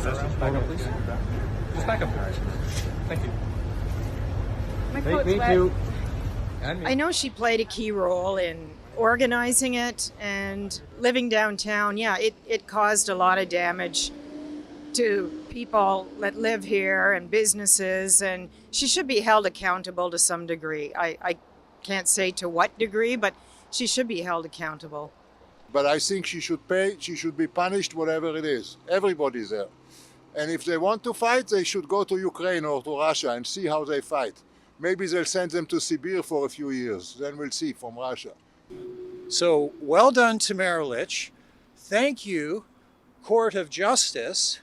Back up, please. Just back up. Thank you. My coat's Me wet. too. And me. I know she played a key role in organizing it and living downtown. Yeah, it caused a lot of damage to people that live here and businesses, and she should be held accountable to some degree. I can't say to what degree, but she should be held accountable. But I think she should pay, she should be punished, whatever it is. Everybody's there. And if they want to fight, they should go to Ukraine or to Russia and see how they fight. Maybe they'll send them to Sibir for a few years. Then we'll see from Russia. So well done, Tamara Lich. Thank you, Court of Justice,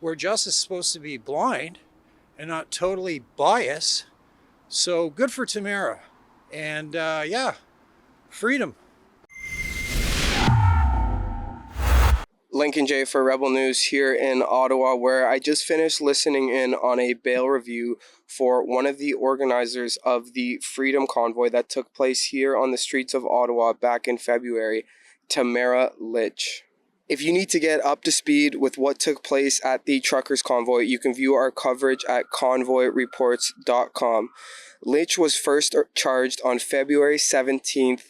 where justice is supposed to be blind and not totally biased. So good for Tamara. And yeah, freedom. Lincoln J for Rebel News here in Ottawa, where I just finished listening in on a bail review for one of the organizers of the Freedom Convoy that took place here on the streets of Ottawa back in February, Tamara Lich. If you need to get up to speed with what took place at the Truckers Convoy, you can view our coverage at convoyreports.com. Lich was first charged on February 17th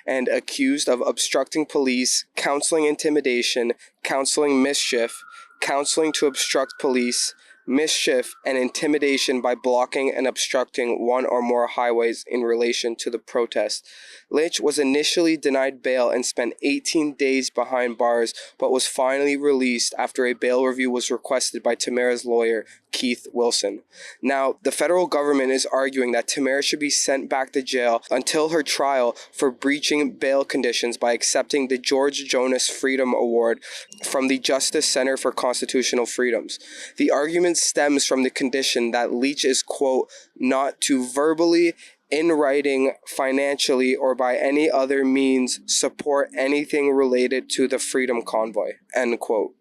and accused of obstructing police, counseling intimidation, counseling mischief, counseling to obstruct police, mischief, and intimidation by blocking and obstructing one or more highways in relation to the protest. Lich was initially denied bail and spent 18 days behind bars, but was finally released after a bail review was requested by Tamara's lawyer, Keith Wilson. Now, the federal government is arguing that Tamara should be sent back to jail until her trial for breaching bail conditions by accepting the George Jonas Freedom Award from the Justice Center for Constitutional Freedoms. The argument stems from the condition that Lich is, quote, not to verbally, in writing, financially, or by any other means support anything related to the Freedom Convoy, end quote.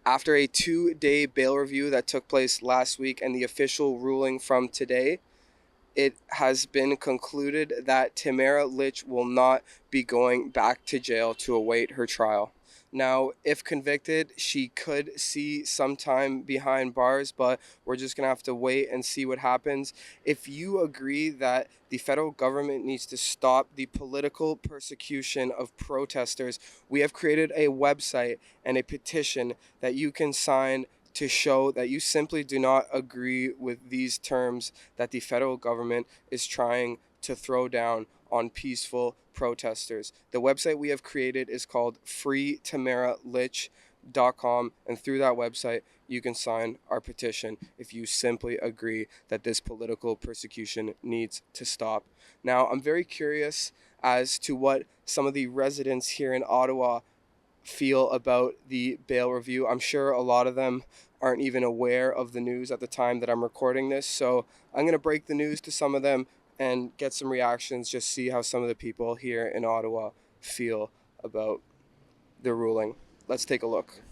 After a 2-day bail review that took place last week and the official ruling from today, it has been concluded that Tamara Lich will not be going back to jail to await her trial. Now, if convicted, she could see some time behind bars, but we're just going to have to wait and see what happens. If you agree that the federal government needs to stop the political persecution of protesters, we have created a website and a petition that you can sign to show that you simply do not agree with these terms that the federal government is trying to throw down on peaceful protesters. The website we have created is called freetamaralich.com, and through that website you can sign our petition if you simply agree that this political persecution needs to stop. Now, I'm very curious as to what some of the residents here in Ottawa feel about the bail review. I'm sure a lot of them aren't even aware of the news at the time that I'm recording this, so I'm going to break the news to some of them and get some reactions, just see how some of the people here in Ottawa feel about the ruling. Let's take a look.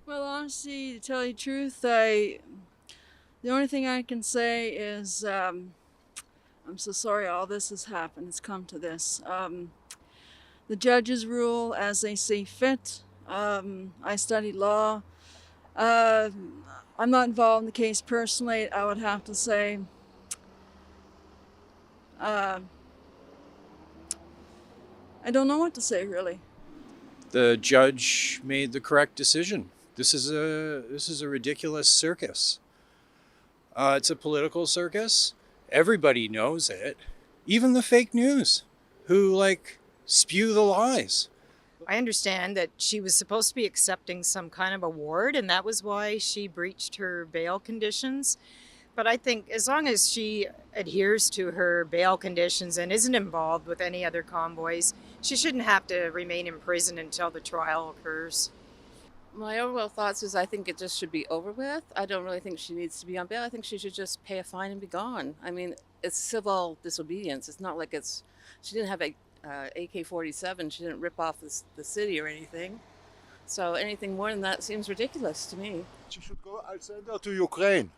Well, honestly, to tell you the truth, the only thing I can say is I'm so sorry all this has happened. It's come to this. The judges rule as they see fit. I studied law. I'm not involved in the case personally. I would have to say I don't know what to say, really. The judge made the correct decision. This is a ridiculous circus. It's a political circus. Everybody knows it. Even the fake news, who spew the lies. I understand that she was supposed to be accepting some kind of award, and that was why she breached her bail conditions. But I think as long as she adheres to her bail conditions and isn't involved with any other convoys, she shouldn't have to remain in prison until the trial occurs. My overall thoughts is I think it just should be over with. I don't really think she needs to be on bail. I think she should just pay a fine and be gone. I mean, it's civil disobedience. It's not like she didn't have a AK-47. She didn't rip off the city or anything. So anything more than that seems ridiculous to me. She should go, I'll send her to Ukraine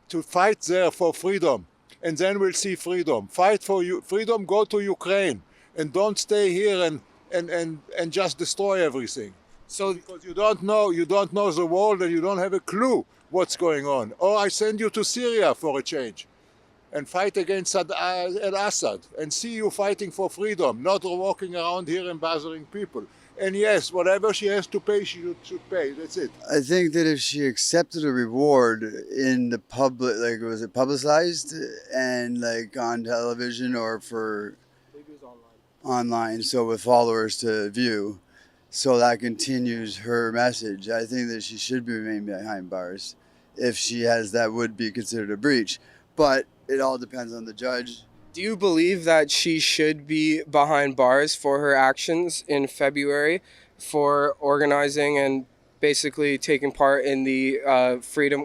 to fight there for freedom. And then we'll see freedom. Fight for freedom, go to Ukraine. And don't stay here and just destroy everything. So Because you don't know the world and you don't have a clue what's going on. Or I send you to Syria for a change and fight against Assad and see you fighting for freedom, not walking around here and bothering people. And yes, whatever she has to pay, she should pay. That's it. I think that if she accepted a reward in the public, like was it publicized and like on television or for online, so with followers to view, so that continues her message. I think that she should be remain behind bars. If she has, that would be considered a breach. But it all depends on the judge. do you believe that she should be behind bars for her actions in February for organizing and basically taking part in the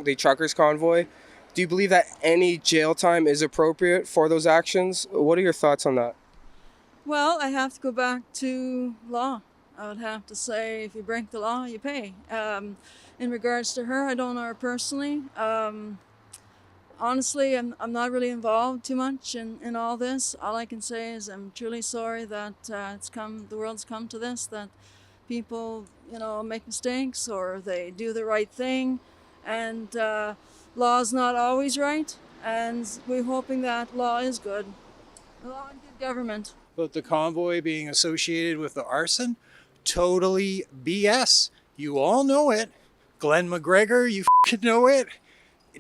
the truckers convoy? Do you believe that any jail time is appropriate for those actions? What are your thoughts on that? Well, I have to go back to law. I would have to say if you break the law, you pay. In regards to her, I don't know her personally. Honestly, I'm not really involved too much in all this. All I can say is I'm truly sorry that the world's come to this, that people, make mistakes or they do the right thing, and law's not always right, and we're hoping that law is good. Law and good government. About the convoy being associated with the arson, totally BS. You all know it. Glenn McGregor, you know it.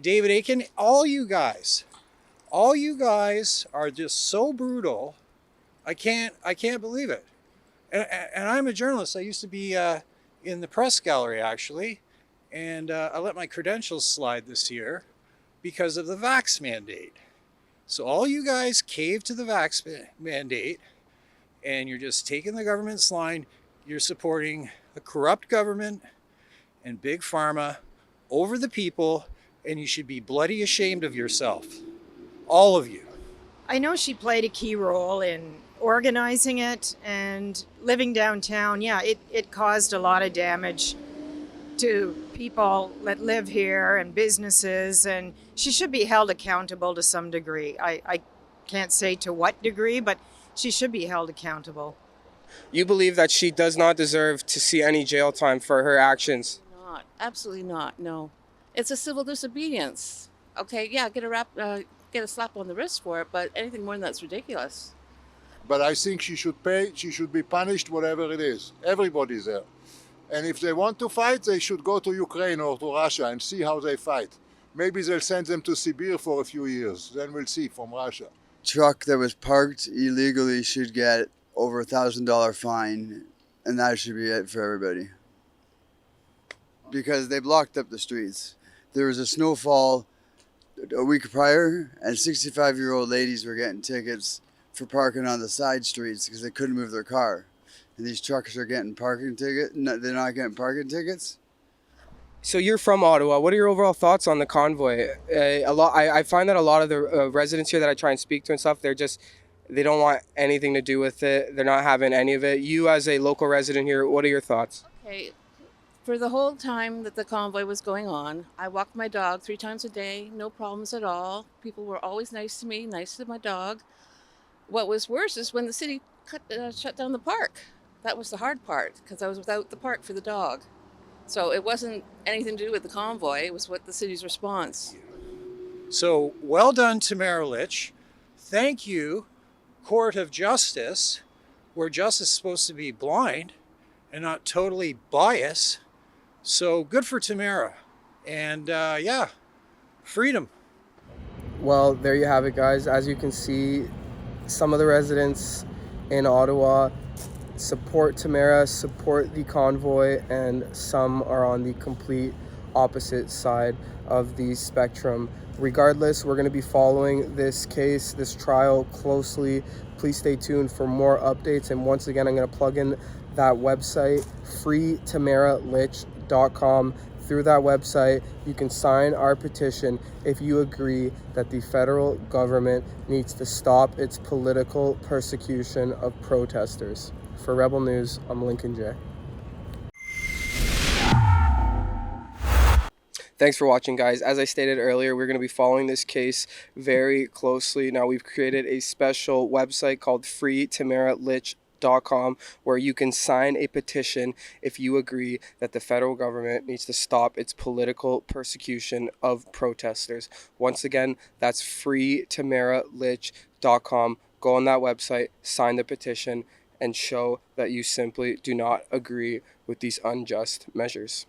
David Aiken, all you guys are just so brutal. I can't believe it. And I'm a journalist. I used to be in the press gallery, actually, and I let my credentials slide this year because of the vax mandate. So all you guys cave to the vax mandate, and you're just taking the government's line. You're supporting a corrupt government and big pharma over the people, and you should be bloody ashamed of yourself. All of you. I know she played a key role in organizing it and living downtown. Yeah, it caused a lot of damage to people that live here and businesses, and she should be held accountable to some degree. I can't say to what degree, but she should be held accountable. You believe that she does not deserve to see any jail time for her actions? Not, absolutely not. No, it's a civil disobedience. Okay, yeah, get a slap on the wrist for it, but anything more than that's ridiculous. But I think she should pay, she should be punished, whatever it is. Everybody's there. And if they want to fight, they should go to Ukraine or to Russia and see how they fight. Maybe they'll send them to Siberia for a few years. Then we'll see from Russia. Truck that was parked illegally should get over $1,000 fine, and that should be it for everybody. Because they blocked up the streets. There was a snowfall a week prior, and 65-year-old ladies were getting tickets for parking on the side streets because they couldn't move their car. And these truckers are getting parking tickets. No, they're not getting parking tickets. So you're from Ottawa. What are your overall thoughts on the convoy? I find that a lot of the residents here that I try and speak to and stuff, they don't want anything to do with it. They're not having any of it. You as a local resident here, what are your thoughts? Okay, for the whole time that the convoy was going on, I walked my dog 3 times a day, no problems at all. People were always nice to me, nice to my dog. What was worse is when the city shut down the park. That was the hard part, because I was without the park for the dog. So it wasn't anything to do with the convoy, it was what the city's response. So well done, Tamara Lich. Thank you, Court of Justice, where justice is supposed to be blind and not totally biased. So good for Tamara. And yeah, freedom. Well, there you have it, guys. As you can see, some of the residents in Ottawa support Tamara, support the convoy, and some are on the complete opposite side of the spectrum. Regardless, we're going to be following this case, this trial closely. Please stay tuned for more updates. And once again, I'm going to plug in that website, freetamaralich.com. Through that website, you can sign our petition if you agree that the federal government needs to stop its political persecution of protesters. For Rebel News, I'm Lincoln J. Thanks for watching, guys. As I stated earlier, we're going to be following this case very closely. Now, we've created a special website called freetamaralich.com. freedomconvoy.com, where you can sign a petition if you agree that the federal government needs to stop its political persecution of protesters. Once again, that's freetamaralich.com. Go on that website, sign the petition, and show that you simply do not agree with these unjust measures.